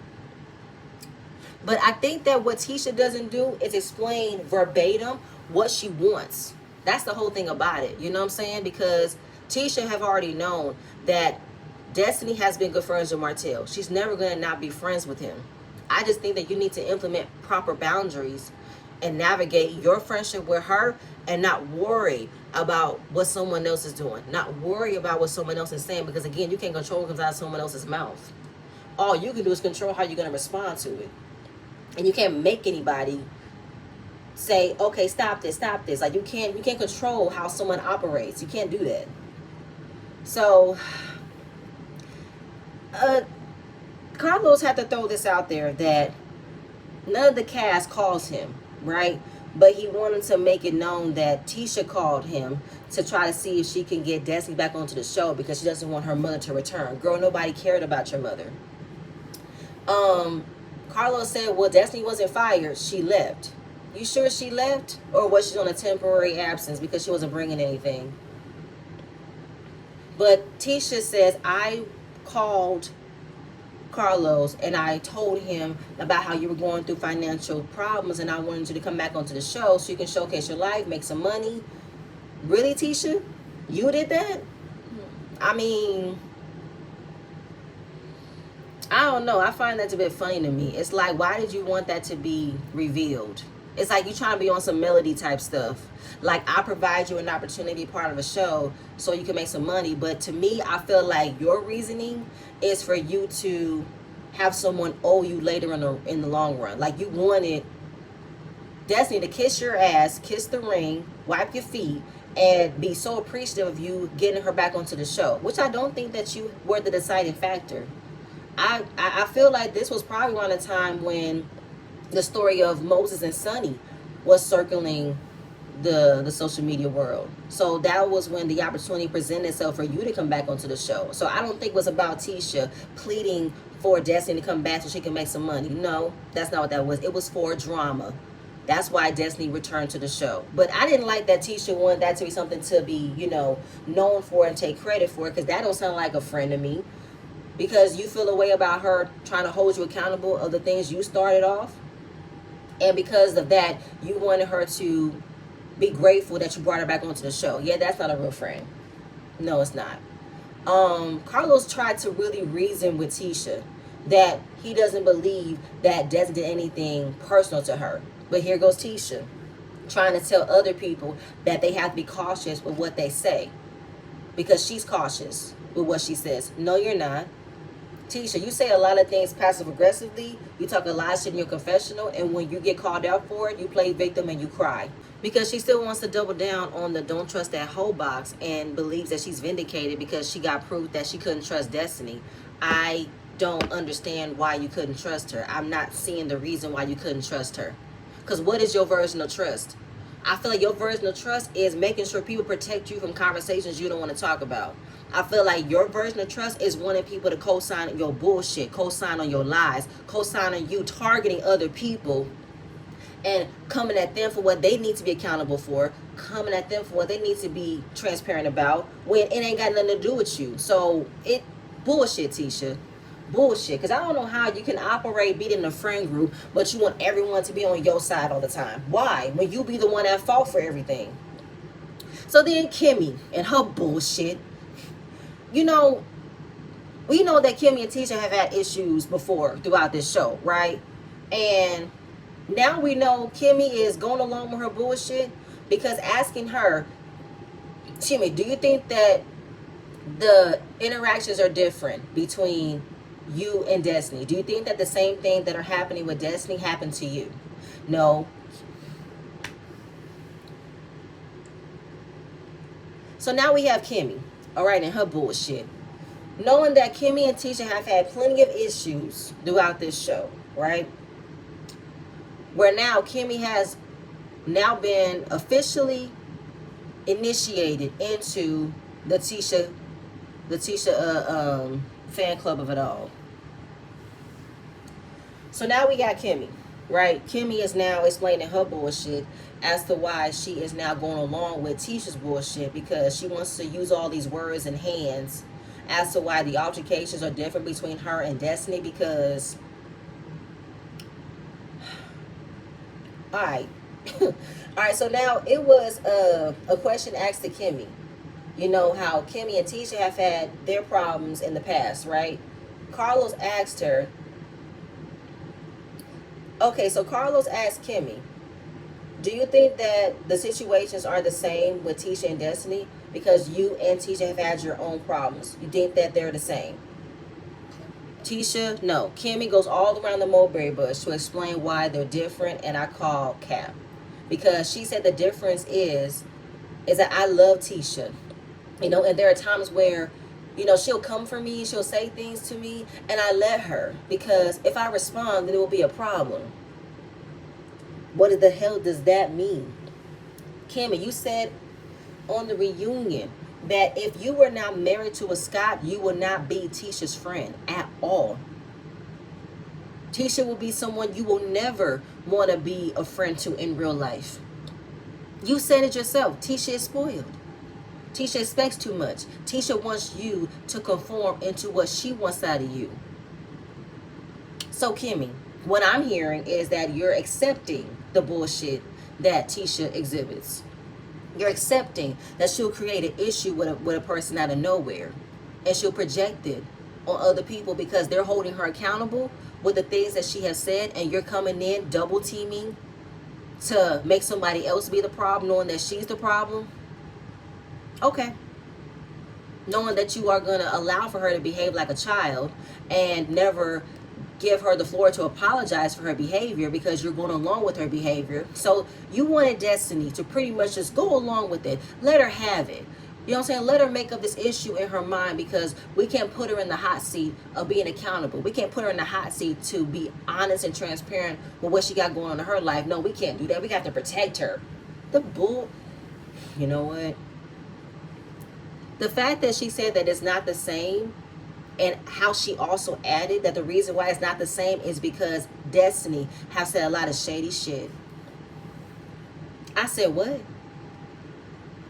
S1: But I think that what Tisha doesn't do is explain verbatim what she wants. That's the whole thing about it. You know what I'm saying? Because Tisha have already known that Destiny has been good friends with Martel. She's never going to not be friends with him. I just think that you need to implement proper boundaries and navigate your friendship with her, and not worry about what someone else is doing. Not worry about what someone else is saying, because again, you can't control what comes out of someone else's mouth. All you can do is control how you're going to respond to it. And you can't make anybody say, okay, stop this, stop this. Like, you can't control how someone operates. You can't do that. So Carlos had to throw this out there that none of the cast calls him, right? But he wanted to make it known that Tisha called him to try to see if she can get Destiny back onto the show, because she doesn't want her mother to return. Girl, nobody cared about your mother. Carlos said, well, Destiny wasn't fired. She left. You sure she left? Or was she on a temporary absence because she wasn't bringing anything? But Tisha says, I called Carlos and I told him about how you were going through financial problems, and I wanted you to come back onto the show so you can showcase your life, make some money. Really, Tisha? You did that? I mean, I don't know. I find that a bit funny to me. It's like, why did you want that to be revealed? It's like you trying to be on some Melody type stuff. Like, I provide you an opportunity to be part of a show so you can make some money. But to me, I feel like your reasoning is for you to have someone owe you later in the long run. Like, you wanted Destiny to kiss your ass, kiss the ring, wipe your feet, and be so appreciative of you getting her back onto the show. Which I don't think that you were the deciding factor. I feel like this was probably around the time when the story of Moses and Sonny was circling the social media world. So that was when the opportunity presented itself for you to come back onto the show. So I don't think it was about Tisha pleading for Destiny to come back so she can make some money. No, that's not what that was. It was for drama. That's why Destiny returned to the show. But I didn't like that Tisha wanted that to be something to be, known for and take credit for, because that don't sound like a friend to me. Because you feel a way about her trying to hold you accountable of the things you started off. And because of that, you wanted her to be grateful that you brought her back onto the show. Yeah, that's not a real friend. No, it's not. Carlos tried to really reason with Tisha that he doesn't believe that Des did anything personal to her. But here goes Tisha trying to tell other people that they have to be cautious with what they say, because she's cautious with what she says. No, you're not. Tisha, you say a lot of things passive aggressively. You talk a lot of shit in your confessional, and when you get called out for it, you play victim and you cry. Because she still wants to double down on the don't trust that hoe box and believes that she's vindicated because she got proof that she couldn't trust Destiny. I don't understand why you couldn't trust her. I'm not seeing the reason why you couldn't trust her. Because what is your version of trust? I feel like your version of trust is making sure people protect you from conversations you don't want to talk about. I feel like your version of trust is wanting people to co-sign your bullshit, co-sign on your lies, co-sign on you targeting other people and coming at them for what they need to be accountable for, coming at them for what they need to be transparent about, when it ain't got nothing to do with you. So it bullshit, Tisha. Bullshit. Because I don't know how you can operate being in a friend group, but you want everyone to be on your side all the time. Why? When you be the one at fault for everything. So then Kimmie and her bullshit. We know that Kimmie and Tisha have had issues before throughout this show, right? And now we know Kimmie is going along with her bullshit because asking her, Kimmie, do you think that the interactions are different between you and Destiny? Do you think that the same thing that are happening with Destiny happened to you? No. So now we have Kimmie, all right, and her bullshit. Knowing that Kimmie and Tisha have had plenty of issues throughout this show, right? Where now Kimmie has now been officially initiated into the Tisha fan club of it all. So now we got Kimmie, right? Kimmie is now explaining her bullshit as to why she is now going along with Tisha's bullshit, because she wants to use all these words and hands as to why the altercations are different between her and Destiny. Because all right, so now it was a question asked to Kimmie. You know how Kimmie and Tisha have had their problems in the past, right? Carlos asked her. Okay, so Carlos asked Kimmie, do you think that the situations are the same with Tisha and Destiny? Because you and Tisha have had your own problems. You think that they're the same? Tisha, no. Kimmie goes all around the mulberry bush to explain why they're different, and I call cap. Because she said the difference is that I love Tisha. And there are times where, she'll come for me, she'll say things to me, and I let her. Because if I respond, then it will be a problem. What the hell does that mean? Kimmie, you said on the reunion that if you were not married to a Scott, you would not be Tisha's friend at all. Tisha will be someone you will never want to be a friend to in real life. You said it yourself. Tisha is spoiled. Tisha expects too much. Tisha wants you to conform into what she wants out of you. So Kimmie, what I'm hearing is that you're accepting the bullshit that Tisha exhibits. You're accepting that she'll create an issue with a person out of nowhere, and she'll project it on other people because they're holding her accountable with the things that she has said, and you're coming in double teaming to make somebody else be the problem, knowing that she's the problem. Okay. Knowing that you are going to allow for her to behave like a child and never give her the floor to apologize for her behavior because you're going along with her behavior. So you wanted Destiny to pretty much just go along with it. Let her have it. You know what I'm saying? Let her make up this issue in her mind, because we can't put her in the hot seat of being accountable. We can't put her in the hot seat to be honest and transparent with what she got going on in her life. No, we can't do that. We got to protect her. The bull. You know what? The fact that she said that it's not the same, and how she also added that the reason why it's not the same is because Destiny has said a lot of shady shit. I said, what?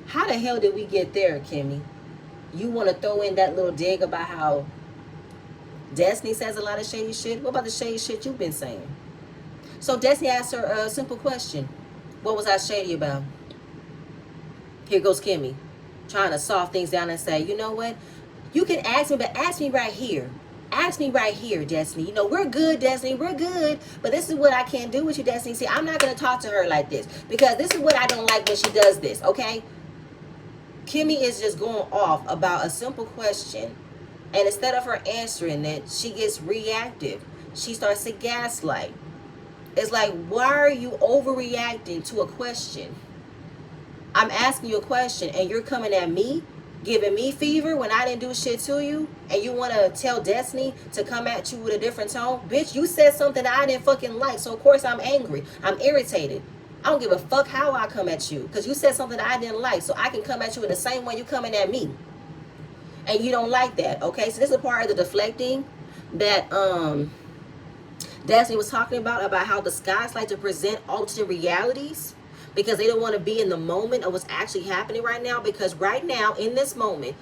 S1: How the hell did we get there, Kimmie? You want to throw in that little dig about how Destiny says a lot of shady shit? What about the shady shit you've been saying? So Destiny asked her a simple question. What was I shady about? Here goes Kimmie, trying to soft things down and say, you know what? You can ask me, but ask me right here. Ask me right here, Destiny. You know, we're good, Destiny. We're good. But this is what I can't do with you, Destiny. See, I'm not going to talk to her like this, because this is what I don't like when she does this, okay? Kimmie is just going off about a simple question. And instead of her answering it, she gets reactive. She starts to gaslight. It's like, why are you overreacting to a question? I'm asking you a question, and you're coming at me, giving me fever when I didn't do shit to you, and you want to tell Destiny to come at you with a different tone? Bitch, you said something that I didn't fucking like, so of course I'm angry. I'm irritated. I don't give a fuck how I come at you, because you said something that I didn't like, so I can come at you in the same way you coming at me. And you don't like that, okay? So this is a part of the deflecting that Destiny was talking about how the skies like to present alternate realities, because they don't want to be in the moment of what's actually happening right now. Because right now, in this moment,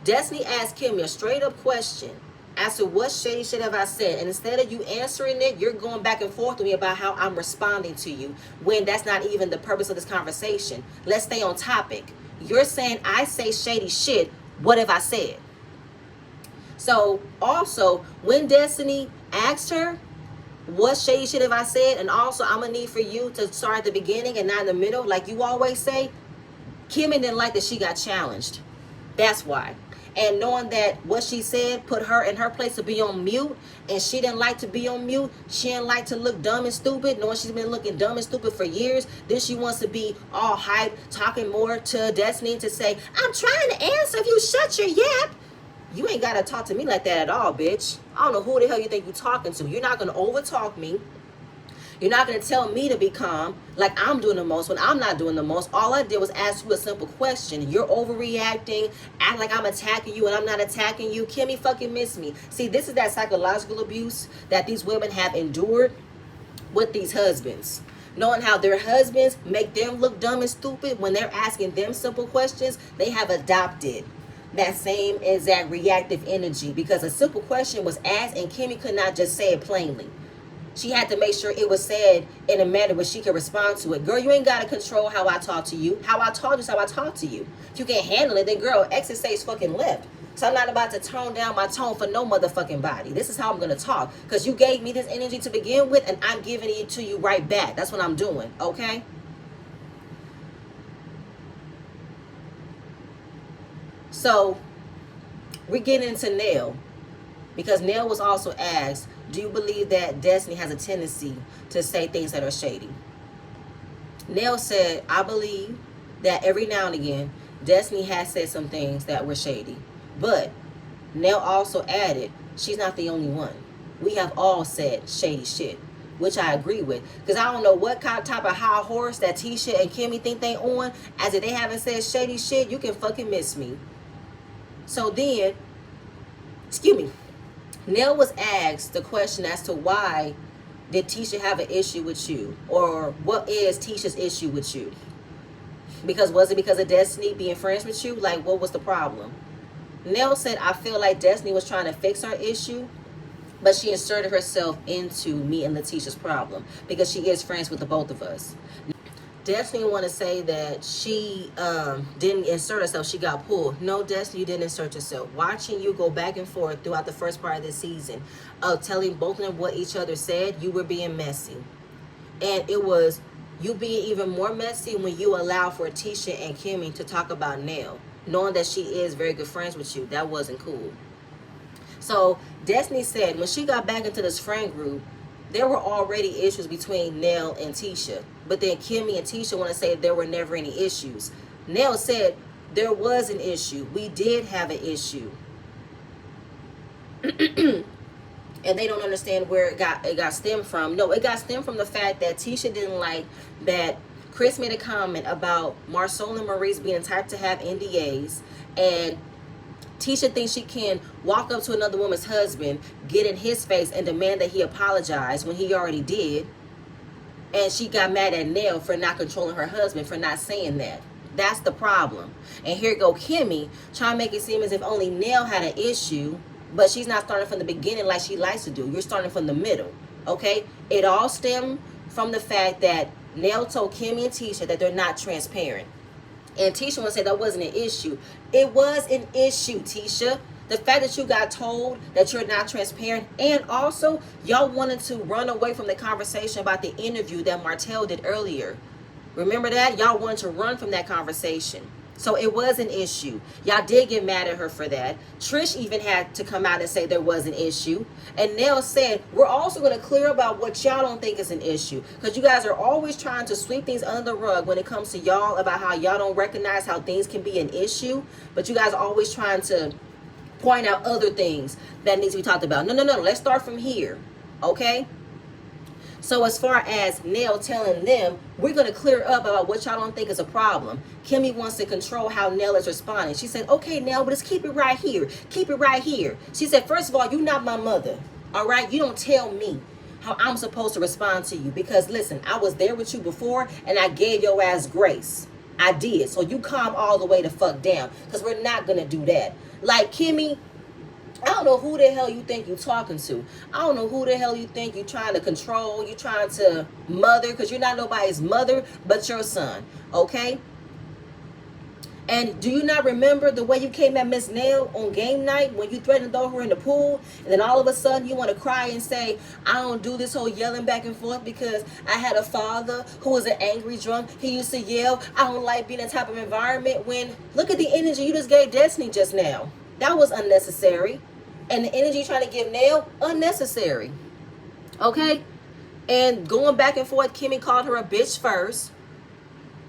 S1: Destiny asked Kimmie a straight up question as to what shady shit have I said. And instead of you answering it, you're going back and forth with me about how I'm responding to you, when that's not even the purpose of this conversation. Let's stay on topic. You're saying I say shady shit. What have I said? So also, when Destiny asked her, what shady shit have I said? And also, I'm going to need for you to start at the beginning and not in the middle, like you always say. Kimmie didn't like that she got challenged. That's why. And knowing that what she said put her in her place to be on mute, and she didn't like to be on mute. She didn't like to look dumb and stupid, knowing she's been looking dumb and stupid for years. Then she wants to be all hype, talking more to Destiny to say, I'm trying to answer if you shut your yap. You ain't got to talk to me like that at all, bitch. I don't know who the hell you think you're talking to. You're not going to overtalk me. You're not going to tell me to be calm like I'm doing the most when I'm not doing the most. All I did was ask you a simple question. You're overreacting, act like I'm attacking you and I'm not attacking you. Kimmie fucking miss me. See, this is that psychological abuse that these women have endured with these husbands. Knowing how their husbands make them look dumb and stupid when they're asking them simple questions, they have adopted that same exact reactive energy, because a simple question was asked and Kimmie could not just say it plainly. She had to make sure it was said in a manner where she could respond to it. Girl, you ain't got to control how I talk to you. How I talk is how I talk to you. If you can't handle it, then girl, exit stage fucking left. So I'm not about to tone down my tone for no motherfucking body. This is how I'm going to talk, because you gave me this energy to begin with, and I'm giving it to you right back. That's what I'm doing, okay? So we get into Nell, because Nell was also asked, do you believe that Destiny has a tendency to say things that are shady? Nell said, I believe that every now and again, Destiny has said some things that were shady. But Nell also added, she's not the only one. We have all said shady shit, which I agree with. Because I don't know what kind of type of high horse that Tisha and Kimmie think they on, as if they haven't said shady shit. You can fucking miss me. So then, excuse me, Nell was asked the question as to why did Tisha have an issue with you? Or what is Tisha's issue with you? Because was it because of Destiny being friends with you? Like, what was the problem? Nell said, I feel like Destiny was trying to fix our issue, but she inserted herself into me and Letitia's problem, because she is friends with the both of us. Destiny want to say that she didn't insert herself, she got pulled. No, Destiny, you didn't insert yourself. Watching you go back and forth throughout the first part of this season of telling both of them what each other said, you were being messy. And it was you being even more messy when you allow for Tisha and Kimmie to talk about Nell, knowing that she is very good friends with you. That wasn't cool. So Destiny said when she got back into this friend group, there were already issues between Nell and Tisha. But then Kimmie and Tisha want to say there were never any issues. Nell said, There was an issue. We did have an issue. And they don't understand where it got stemmed from. No, it got stemmed from the fact that Tisha didn't like that Chris made a comment about Marcel and Maurice being the type to have NDAs, and Tisha thinks she can walk up to another woman's husband, get in his face, and demand that he apologize when he already did. And she got mad at Nell for not controlling her husband, for not saying that. That's the problem. And here go Kimmie trying to make it seem as if only Nell had an issue, but she's not starting from the beginning like she likes to do. You're starting from the middle, okay? It all stemmed from the fact that Nell told Kimmie and Tisha that they're not transparent. And Tisha want to say that wasn't an issue. It was an issue, Tisha. The fact that you got told that you're not transparent, and also y'all wanted to run away from the conversation about the interview that Martel did earlier. Remember that? Y'all wanted to run from that conversation. So it was an issue. Y'all did get mad at her for that. Trish even had to come out and say there was an issue. And Nell said, we're also going to clear about what y'all don't think is an issue. Because you guys are always trying to sweep things under the rug when it comes to y'all about how y'all don't recognize how things can be an issue. But you guys are always trying to point out other things that need to be talked about. No. Let's start from here. Okay? So as far as Nell telling them, we're going to clear up about what y'all don't think is a problem. Kimmie wants to control how Nell is responding. She said, okay, Nell, but just keep it right here. Keep it right here. She said, first of all, you're not my mother. All right? You don't tell me how I'm supposed to respond to you. Because listen, I was there with you before and I gave your ass grace. I did. So you calm all the way the fuck down. Because we're not going to do that. Like Kimmie, I don't know who the hell you think you're talking to. I don't know who the hell you think you're trying to control. You're trying to mother, because you're not nobody's mother but your son. Okay? And do you not remember the way you came at Miss Nell on game night when you threatened to throw her in the pool? And then all of a sudden you want to cry and say, I don't do this whole yelling back and forth because I had a father who was an angry drunk. He used to yell. I don't like being in that type of environment. When, look at the energy you just gave Destiny just now. That was unnecessary. And the energy you're trying to give Nell, unnecessary. Okay? And going back and forth, Kimmie called her a bitch first.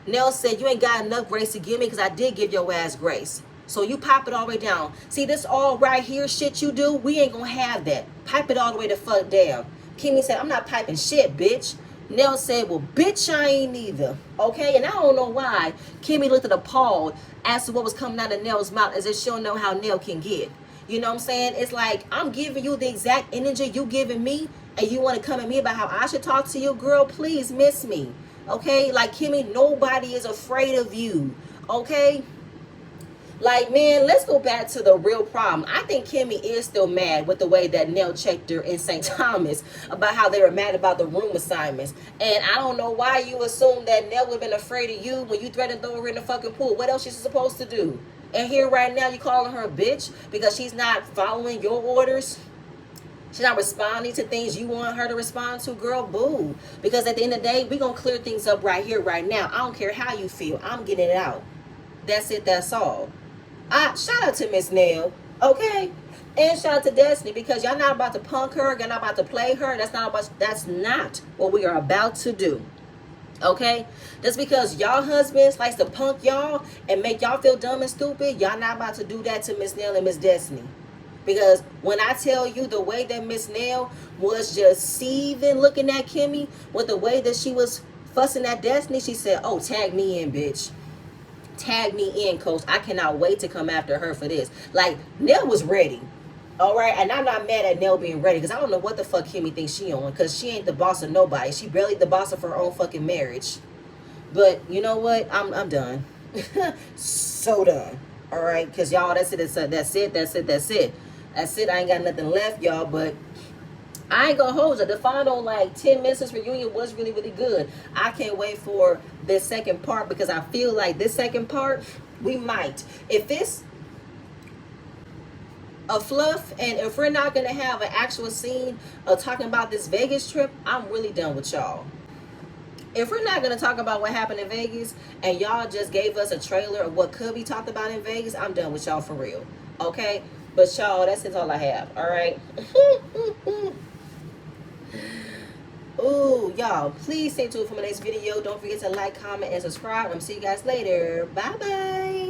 S1: Nell said, you ain't got enough grace to give me because I did give your ass grace. So you pop it all the way down. See, this all right here shit you do, we ain't gonna have that. Pipe it all the way the fuck down. Kimmie said, I'm not piping shit, bitch. Nell said, well, bitch, I ain't either. Okay? And I don't know why Kimmie looked at appalled as to what was coming out of Nell's mouth, as if she don't know how Nell can get. You know what I'm saying? It's like, I'm giving you the exact energy you giving me, and you want to come at me about how I should talk to you? Girl, please miss me. Okay? Like, Kimmie, nobody is afraid of you. Okay? Like, man, let's go back to the real problem. I think Kimmie is still mad with the way that Nell checked her in St. Thomas about how they were mad about the room assignments. And I don't know why you assume that Nell would have been afraid of you when you threatened to throw her in the fucking pool. What else she's supposed to do? And here right now you calling her a bitch because she's not following your orders? She's not responding to things you want her to respond to? Girl, boo. Because at the end of the day, we're going to clear things up right here, right now. I don't care how you feel. I'm getting it out. That's it. That's all. Shout out to Miss Nell. Okay? And shout out to Destiny, because y'all not about to punk her. Y'all not about to play her. That's not what we are about to do. Okay? Just because y'all husbands likes to punk y'all and make y'all feel dumb and stupid, y'all not about to do that to Miss Nell and Miss Destiny. Because when I tell you the way that Miss Nell was just seething looking at Kimmie, with the way that she was fussing at Destiny, she said, oh, tag me in, bitch. Tag me in, coach. I cannot wait to come after her for this. Like, Nell was ready. All right? And I'm not mad at Nell being ready, because I don't know what the fuck Kimmie thinks she on, because she ain't the boss of nobody. She barely the boss of her own fucking marriage. But you know what? I'm done. So done. All right? Because y'all, that's it. I ain't got nothing left, y'all. But I ain't gonna hold you. The final, like, 10 minutes reunion was really, really good. I can't wait for this second part, because I feel like this second part, we might. If it's a fluff, and if we're not gonna have an actual scene of talking about this Vegas trip, I'm really done with y'all. If we're not going to talk about what happened in Vegas, and y'all just gave us a trailer of what could be talked about in Vegas, I'm done with y'all for real. Okay? But y'all, that's all I have. All right? Ooh, y'all, please stay tuned for my next video. Don't forget to like, comment, and subscribe. I'm see you guys later. Bye-bye.